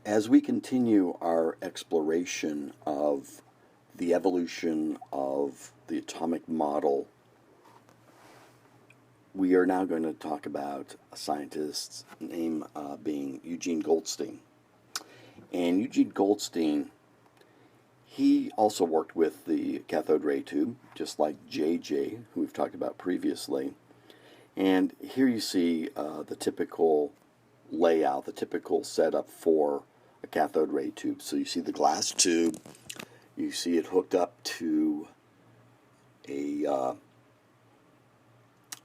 As we continue our exploration of the evolution of the atomic model, we are now going to talk about a scientist's name being Eugene Goldstein. And Eugene Goldstein, he also worked with the cathode ray tube, just like JJ, who we've talked about previously. And here you see the typical layout, the typical setup for a cathode ray tube. So you see the glass tube, you see it hooked up to a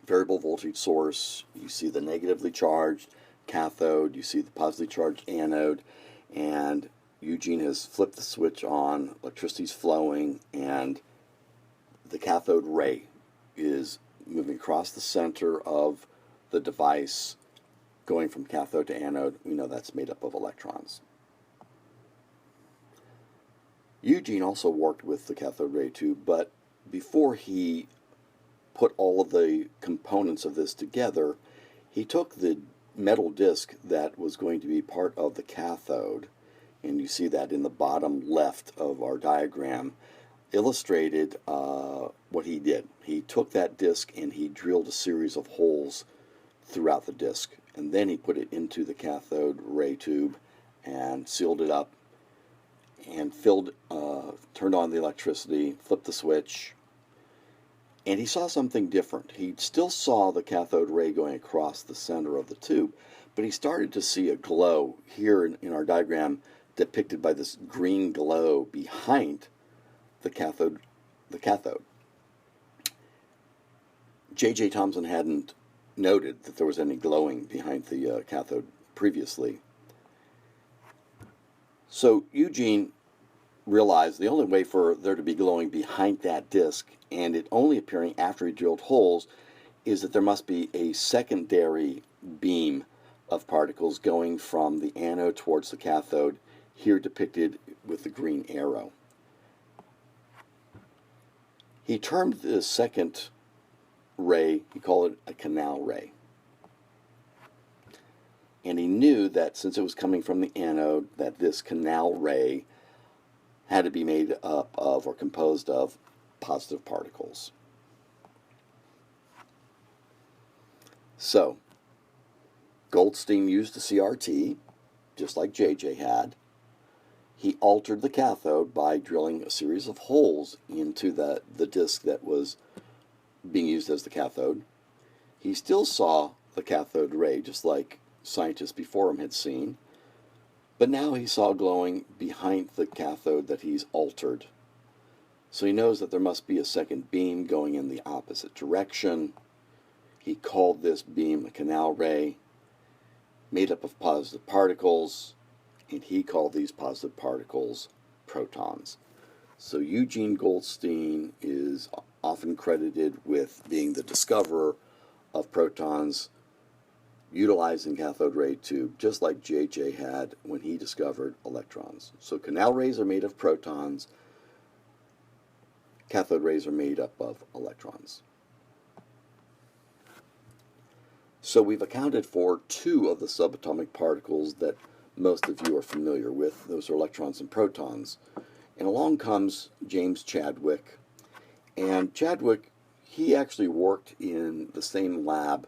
variable voltage source, you see the negatively charged cathode, you see the positively charged anode, and Eugene has flipped the switch on, electricity's flowing, and the cathode ray is moving across the center of the device, going from cathode to anode. We know that's made up of electrons. Eugene also worked with the cathode ray tube, but before he put all of the components of this together, he took the metal disc that was going to be part of the cathode, and you see that in the bottom left of our diagram, illustrated what he did. He took that disc and he drilled a series of holes throughout the disc, and then he put it into the cathode ray tube and sealed it up and turned on the electricity, flipped the switch, and he saw something different. He still saw the cathode ray going across the center of the tube, but he started to see a glow here in our diagram depicted by this green glow behind the cathode. J.J. Thomson hadn't noted that there was any glowing behind the cathode previously. So Eugene realized the only way for there to be glowing behind that disk, and it only appearing after he drilled holes, is that there must be a secondary beam of particles going from the anode towards the cathode, here depicted with the green arrow. He termed the second ray, he called it a canal ray. And he knew that since it was coming from the anode, that this canal ray had to be made up of or composed of positive particles. So, Goldstein used the CRT, just like JJ had. He altered the cathode by drilling a series of holes into the disc that was being used as the cathode. He still saw the cathode ray, just like scientists before him had seen, but now he saw glowing behind the cathode that he's altered. So he knows that there must be a second beam going in the opposite direction. He called this beam a canal ray, made up of positive particles, and he called these positive particles protons. So Eugene Goldstein is often credited with being the discoverer of protons, utilizing cathode ray tube, just like JJ had when he discovered electrons. So canal rays are made of protons, cathode rays are made up of electrons. So we've accounted for two of the subatomic particles that most of you are familiar with. Those are electrons and protons. And along comes James Chadwick. And Chadwick, he actually worked in the same lab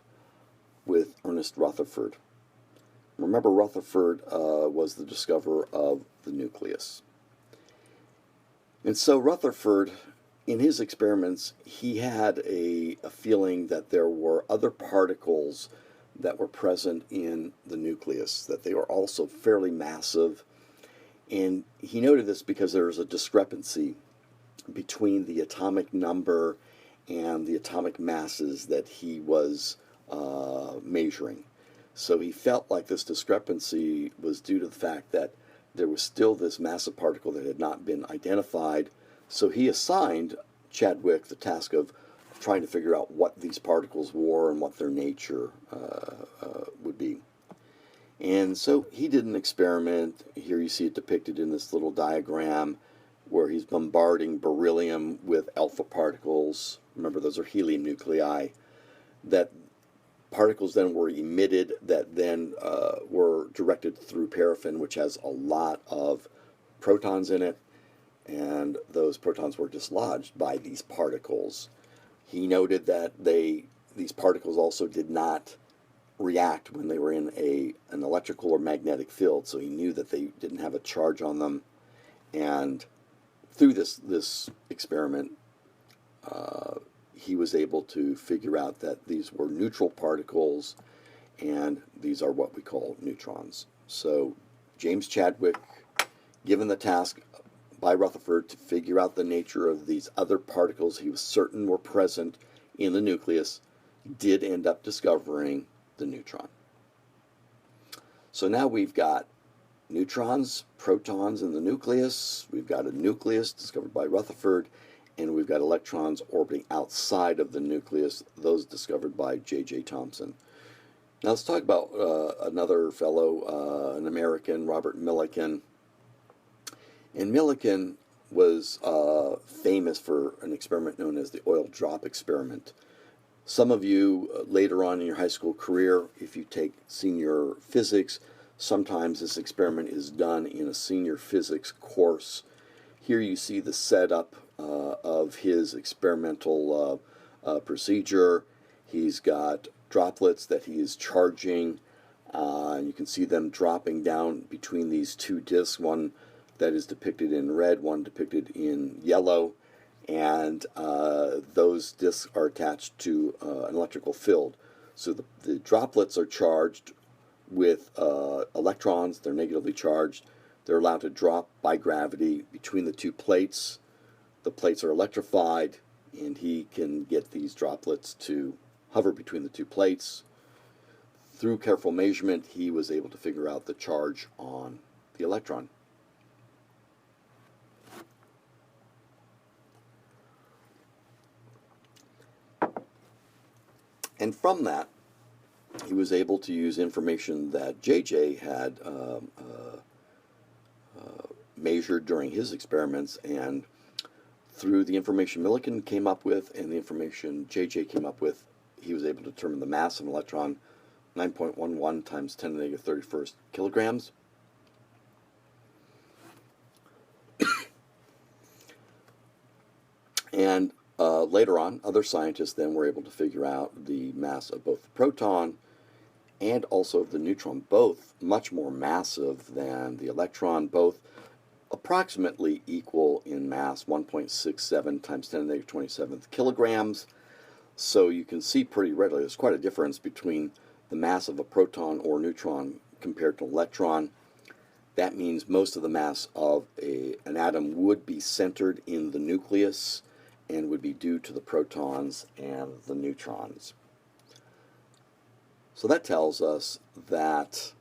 with Ernest Rutherford. Remember, Rutherford was the discoverer of the nucleus. And so Rutherford, in his experiments, he had a feeling that there were other particles that were present in the nucleus, that they were also fairly massive. And he noted this because there was a discrepancy between the atomic number and the atomic masses that he was measuring. So he felt like this discrepancy was due to the fact that there was still this massive particle that had not been identified. So he assigned Chadwick the task of trying to figure out what these particles were and what their nature would be. And so he did an experiment. Here you see it depicted in this little diagram where he's bombarding beryllium with alpha particles. Remember, those are helium nuclei that Particles then were emitted that then were directed through paraffin, which has a lot of protons in it, and those protons were dislodged by these particles. He noted that these particles also did not react when they were in an electrical or magnetic field, so he knew that they didn't have a charge on them. And through this experiment, he was able to figure out that these were neutral particles, and these are what we call neutrons. So James Chadwick, given the task by Rutherford to figure out the nature of these other particles he was certain were present in the nucleus, did end up discovering the neutron. So now we've got neutrons, protons in the nucleus, we've got a nucleus discovered by Rutherford, and we've got electrons orbiting outside of the nucleus, those discovered by J.J. Thomson. Now let's talk about another fellow, an American, Robert Millikan. And Millikan was famous for an experiment known as the oil drop experiment. Some of you later on in your high school career, if you take senior physics, sometimes this experiment is done in a senior physics course. Here you see the setup of his experimental procedure. He's got droplets that he is charging. You can see them dropping down between these two disks, one that is depicted in red, one depicted in yellow, and those disks are attached to an electrical field. So the droplets are charged with electrons. They're negatively charged. They're allowed to drop by gravity between the two plates. The plates are electrified, and he can get these droplets to hover between the two plates. Through careful measurement, he was able to figure out the charge on the electron. And from that, he was able to use information that J.J. had measured during his experiments, and through the information Millikan came up with and the information J.J. came up with, he was able to determine the mass of an electron, 9.11 times 10 to the negative 31st kilograms. And later on, other scientists then were able to figure out the mass of both the proton and also of the neutron, both much more massive than the electron, both approximately equal in mass, 1.67 times 10 to the negative 27th kilograms. So you can see pretty readily there's quite a difference between the mass of a proton or neutron compared to an electron. That means most of the mass of an atom would be centered in the nucleus and would be due to the protons and the neutrons. So that tells us that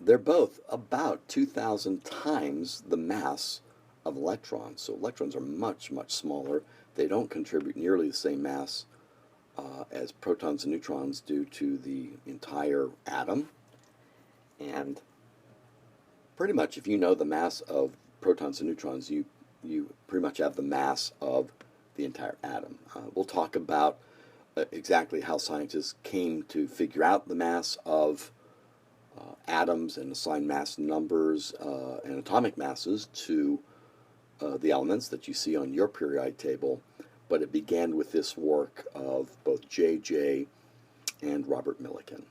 they're both about 2,000 times the mass of electrons. So electrons are much, much smaller. They don't contribute nearly the same mass as protons and neutrons do to the entire atom. And pretty much if you know the mass of protons and neutrons, you pretty much have the mass of the entire atom. We'll talk about exactly how scientists came to figure out the mass of atoms and assign mass numbers and atomic masses to the elements that you see on your periodic table, but it began with this work of both J.J. and Robert Millikan.